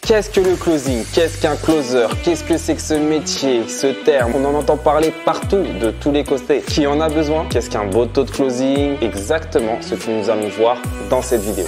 Qu'est-ce que le closing? Qu'est-ce qu'un closer? Qu'est-ce que c'est que ce métier, ce terme? On en entend parler partout, de tous les côtés. Qui en a besoin? Qu'est-ce qu'un beau taux de closing? Exactement ce que nous allons voir dans cette vidéo.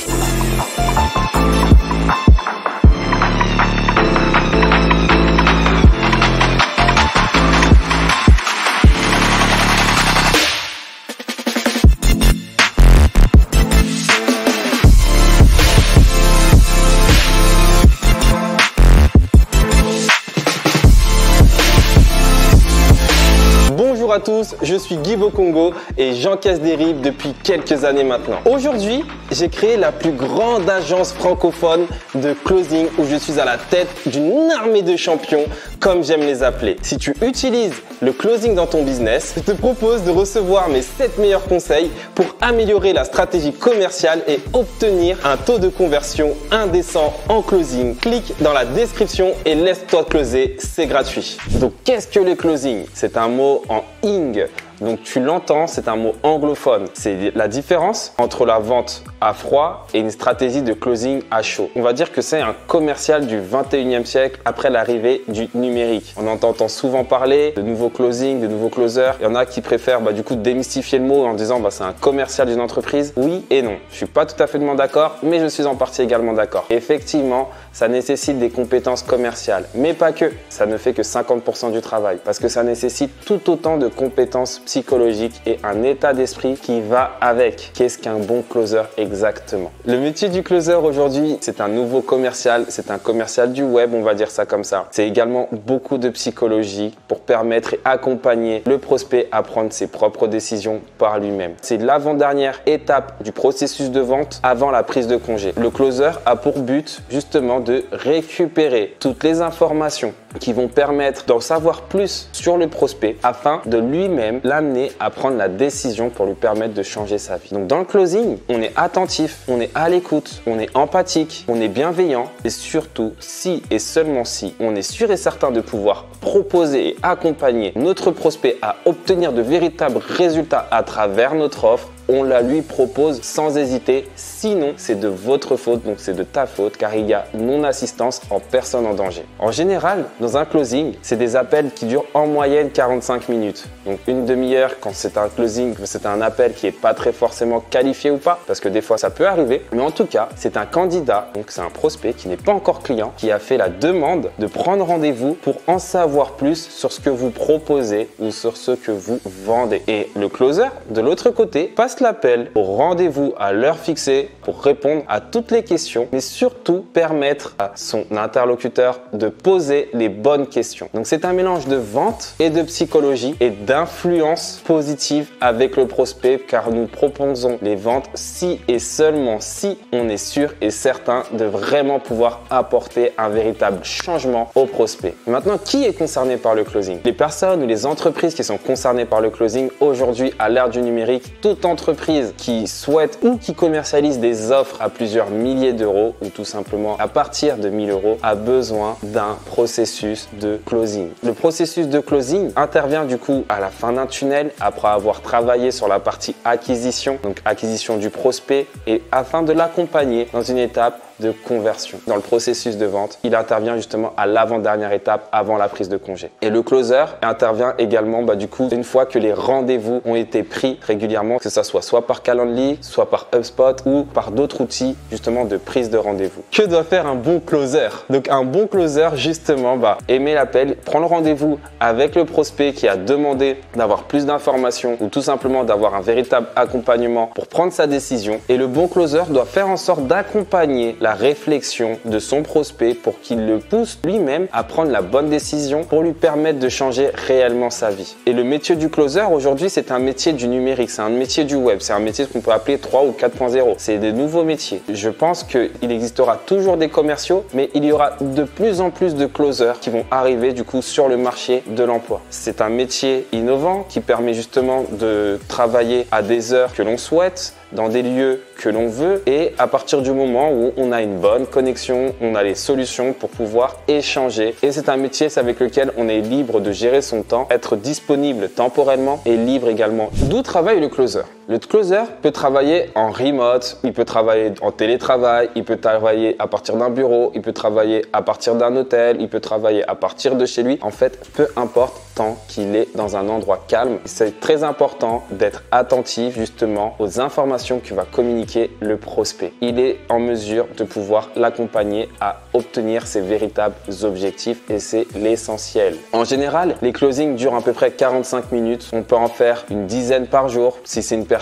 Bonjour à tous, je suis Guy Bokongo et j'encaisse des rives depuis quelques années maintenant. Aujourd'hui, j'ai créé la plus grande agence francophone de closing où je suis à la tête d'une armée de champions, comme j'aime les appeler. Si tu utilises le closing dans ton business, je te propose de recevoir mes 7 meilleurs conseils pour améliorer la stratégie commerciale et obtenir un taux de conversion indécent en closing. Clique dans la description et laisse-toi closer, c'est gratuit. Donc qu'est-ce que le closing? C'est un mot en ing. Donc tu l'entends, c'est un mot anglophone. C'est la différence entre la vente à froid et une stratégie de closing à chaud. On va dire que c'est un commercial du 21e siècle après l'arrivée du numérique. On entend souvent parler de nouveaux closing, de nouveaux closers. Il y en a qui préfèrent du coup démystifier le mot en disant c'est un commercial d'une entreprise. Oui et non. Je suis pas tout à fait d'accord, mais je suis en partie également d'accord. Effectivement, ça nécessite des compétences commerciales, mais pas que. Ça ne fait que 50% du travail parce que ça nécessite tout autant de compétences psychologiques et un état d'esprit qui va avec. Qu'est-ce qu'un bon closer exactement? Le métier du closer aujourd'hui, c'est un nouveau commercial, c'est un commercial du web, on va dire ça comme ça. C'est également beaucoup de psychologie pour permettre et accompagner le prospect à prendre ses propres décisions par lui-même. C'est l'avant-dernière étape du processus de vente avant la prise de congé. Le closer a pour but justement de récupérer toutes les informations qui vont permettre d'en savoir plus sur le prospect afin de lui-même l'amener à prendre la décision pour lui permettre de changer sa vie. Donc dans le closing, on est attentif, on est à l'écoute, on est empathique, on est bienveillant et surtout si et seulement si on est sûr et certain de pouvoir proposer et accompagner notre prospect à obtenir de véritables résultats à travers notre offre, on la lui propose sans hésiter. Sinon, c'est de votre faute, donc c'est de ta faute car il y a non-assistance en personne en danger. En général, dans un closing, c'est des appels qui durent en moyenne 45 minutes. Donc une demi-heure quand c'est un closing, c'est un appel qui n'est pas très forcément qualifié ou pas, parce que des fois ça peut arriver. Mais en tout cas, c'est un candidat, donc c'est un prospect qui n'est pas encore client, qui a fait la demande de prendre rendez-vous pour en savoir plus sur ce que vous proposez ou sur ce que vous vendez. Et le closer, de l'autre côté, passe l'appel au rendez-vous à l'heure fixée pour répondre à toutes les questions, mais surtout permettre à son interlocuteur de poser les bonnes questions. Donc c'est un mélange de vente et de psychologie et d'influence positive avec le prospect car nous proposons les ventes si et seulement si on est sûr et certain de vraiment pouvoir apporter un véritable changement au prospect. Maintenant, qui est concerné par le closing? Les personnes ou les entreprises qui sont concernées par le closing aujourd'hui à l'ère du numérique, toute entreprise qui souhaite ou qui commercialise des offres à plusieurs milliers d'euros ou tout simplement à partir de 1000 euros a besoin d'un processus de closing. Le processus de closing intervient du coup à la fin d'un tunnel après avoir travaillé sur la partie acquisition, donc acquisition du prospect et afin de l'accompagner dans une étape de conversion. Dans le processus de vente, il intervient justement à l'avant-dernière étape avant la prise de congé. Et le closer intervient également du coup une fois que les rendez-vous ont été pris régulièrement, que ce soit par Calendly, soit par HubSpot ou par d'autres outils justement de prise de rendez-vous. Que doit faire un bon closer? Donc un bon closer justement aimer l'appel, prendre rendez-vous avec le prospect qui a demandé d'avoir plus d'informations ou tout simplement d'avoir un véritable accompagnement pour prendre sa décision. Et le bon closer doit faire en sorte d'accompagner la réflexion de son prospect pour qu'il le pousse lui-même à prendre la bonne décision pour lui permettre de changer réellement sa vie. Et le métier du closer aujourd'hui, c'est un métier du numérique, c'est un métier du web, c'est un métier qu'on peut appeler 3 ou 4.0. C'est des nouveaux métiers. Je pense qu'il existera toujours des commerciaux, mais il y aura de plus en plus de closers qui vont arriver du coup sur le marché de l'emploi. C'est un métier innovant qui permet justement de travailler à des heures que l'on souhaite, dans des lieux que l'on veut et à partir du moment où on a une bonne connexion, on a les solutions pour pouvoir échanger. Et c'est un métier avec lequel on est libre de gérer son temps, être disponible temporellement et libre également. D'où travaille le closer? Le closer peut travailler en remote, il peut travailler en télétravail, il peut travailler à partir d'un bureau, il peut travailler à partir d'un hôtel, il peut travailler à partir de chez lui. En fait, peu importe tant qu'il est dans un endroit calme. C'est très important d'être attentif justement aux informations que va communiquer le prospect. Il est en mesure de pouvoir l'accompagner à obtenir ses véritables objectifs et c'est l'essentiel. En général, les closings durent à peu près 45 minutes. On peut en faire une dizaine par jour. Si c'est une personne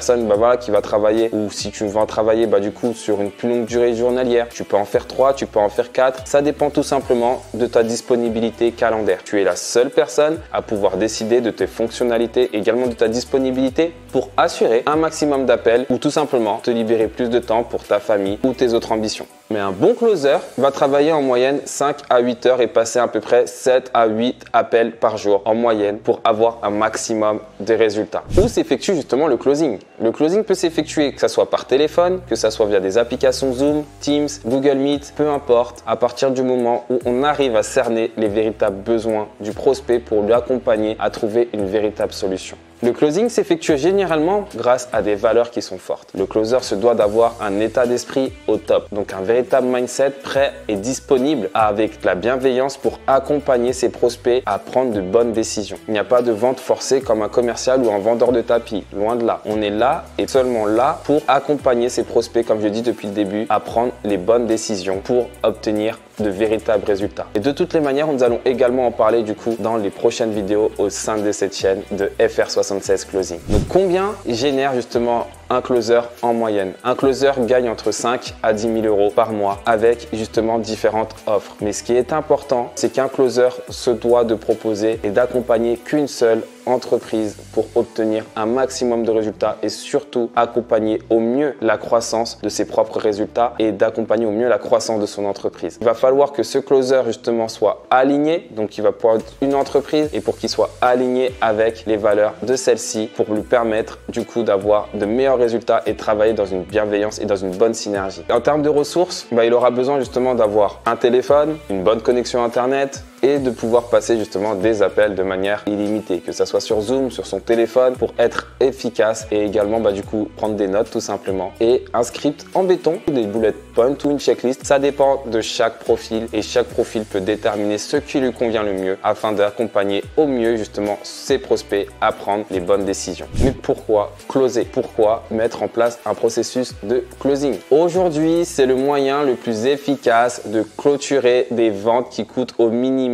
qui va travailler ou si tu vas en travailler du coup sur une plus longue durée journalière, tu peux en faire 3, tu peux en faire 4. Ça dépend tout simplement de ta disponibilité calendaire. Tu es la seule personne à pouvoir décider de tes fonctionnalités, également de ta disponibilité pour assurer un maximum d'appels ou tout simplement te libérer plus de temps pour ta famille ou tes autres ambitions. Mais un bon closer va travailler en moyenne 5 à 8 heures et passer à peu près 7 à 8 appels par jour en moyenne pour avoir un maximum de résultats. Où s'effectue justement le closing? Le closing peut s'effectuer que ce soit par téléphone, que ce soit via des applications Zoom, Teams, Google Meet, peu importe, à partir du moment où on arrive à cerner les véritables besoins du prospect pour l'accompagner à trouver une véritable solution. Le closing s'effectue généralement grâce à des valeurs qui sont fortes. Le closer se doit d'avoir un état d'esprit au top, donc un véritable mindset prêt et disponible avec la bienveillance pour accompagner ses prospects à prendre de bonnes décisions. Il n'y a pas de vente forcée comme un commercial ou un vendeur de tapis, loin de là. On est là et seulement là pour accompagner ses prospects, comme je dis depuis le début, à prendre les bonnes décisions pour obtenir de véritables résultats. Et de toutes les manières, nous allons également en parler du coup dans les prochaines vidéos au sein de cette chaîne de FR76 Closing. Donc combien génère justement un closer en moyenne? Un closer gagne entre 5 à 10 000 euros par mois avec justement différentes offres. Mais ce qui est important, c'est qu'un closer se doit de proposer et d'accompagner qu'une seule entreprise pour obtenir un maximum de résultats et surtout accompagner au mieux la croissance de ses propres résultats et d'accompagner au mieux la croissance de son entreprise. Il va falloir que ce closer justement soit aligné, donc il va pouvoir être une entreprise et pour qu'il soit aligné avec les valeurs de celle-ci pour lui permettre du coup d'avoir de meilleurs résultats et travailler dans une bienveillance et dans une bonne synergie. En termes de ressources, il aura besoin justement d'avoir un téléphone, une bonne connexion internet et de pouvoir passer justement des appels de manière illimitée, que ça soit sur Zoom, sur son téléphone pour être efficace et également du coup prendre des notes tout simplement et un script en béton, des bullet points ou une checklist. Ça dépend de chaque profil et chaque profil peut déterminer ce qui lui convient le mieux afin d'accompagner au mieux justement ses prospects à prendre les bonnes décisions. Mais pourquoi closer? Pourquoi mettre en place un processus de closing? Aujourd'hui, c'est le moyen le plus efficace de clôturer des ventes qui coûtent au minimum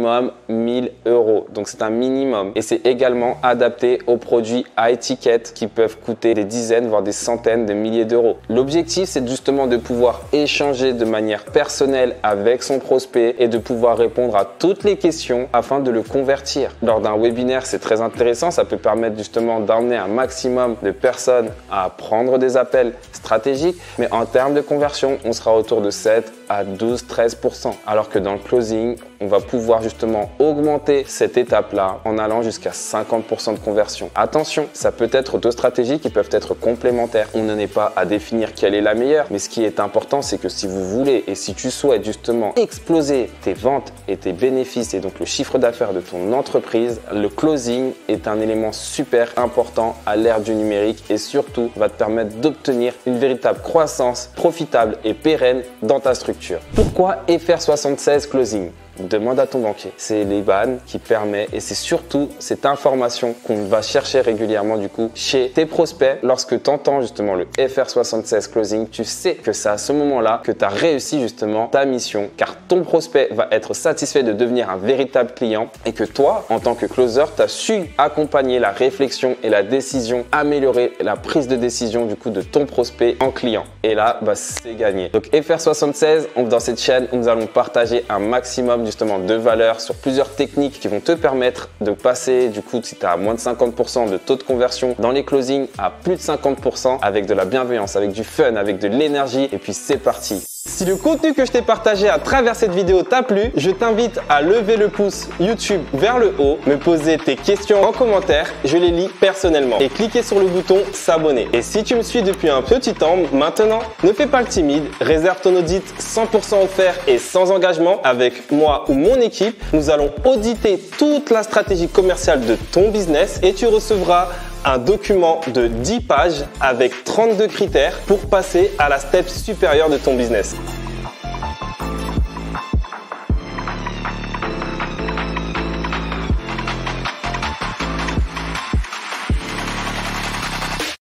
1000 euros. Donc c'est un minimum et c'est également adapté aux produits à étiquette qui peuvent coûter des dizaines voire des centaines de milliers d'euros. L'objectif c'est justement de pouvoir échanger de manière personnelle avec son prospect et de pouvoir répondre à toutes les questions afin de le convertir. Lors d'un webinaire, c'est très intéressant, ça peut permettre justement d'emmener un maximum de personnes à prendre des appels stratégiques, mais en termes de conversion, on sera autour de 7 à 12-13%. Alors que dans le closing, on va pouvoir justement augmenter cette étape-là en allant jusqu'à 50% de conversion. Attention, ça peut être deux stratégies qui peuvent être complémentaires. On n'en est pas à définir quelle est la meilleure, mais ce qui est important, c'est que si vous voulez et si tu souhaites justement exploser tes ventes et tes bénéfices et donc le chiffre d'affaires de ton entreprise, le closing est un élément super important à l'ère du numérique et surtout va te permettre d'obtenir une véritable croissance profitable et pérenne dans ta structure. Pourquoi FR76 Closing? Demande à ton banquier. C'est l'IBAN qui permet et c'est surtout cette information qu'on va chercher régulièrement du coup chez tes prospects. Lorsque tu entends justement le FR76 Closing, tu sais que c'est à ce moment-là que tu as réussi justement ta mission car ton prospect va être satisfait de devenir un véritable client et que toi, en tant que closer, tu as su accompagner la réflexion et la décision, améliorer la prise de décision du coup de ton prospect en client. Et là, c'est gagné. Donc FR76, dans cette chaîne, nous allons partager un maximum justement de valeurs sur plusieurs techniques qui vont te permettre de passer du coup si tu as moins de 50% de taux de conversion dans les closings à plus de 50% avec de la bienveillance, avec du fun, avec de l'énergie et puis c'est parti. Si le contenu que je t'ai partagé à travers cette vidéo t'a plu, je t'invite à lever le pouce YouTube vers le haut, me poser tes questions en commentaire, je les lis personnellement et cliquer sur le bouton s'abonner. Et si tu me suis depuis un petit temps maintenant, ne fais pas le timide, réserve ton audit 100% offert et sans engagement avec moi ou mon équipe. Nous allons auditer toute la stratégie commerciale de ton business et tu recevras un document de 10 pages avec 32 critères pour passer à la step supérieure de ton business.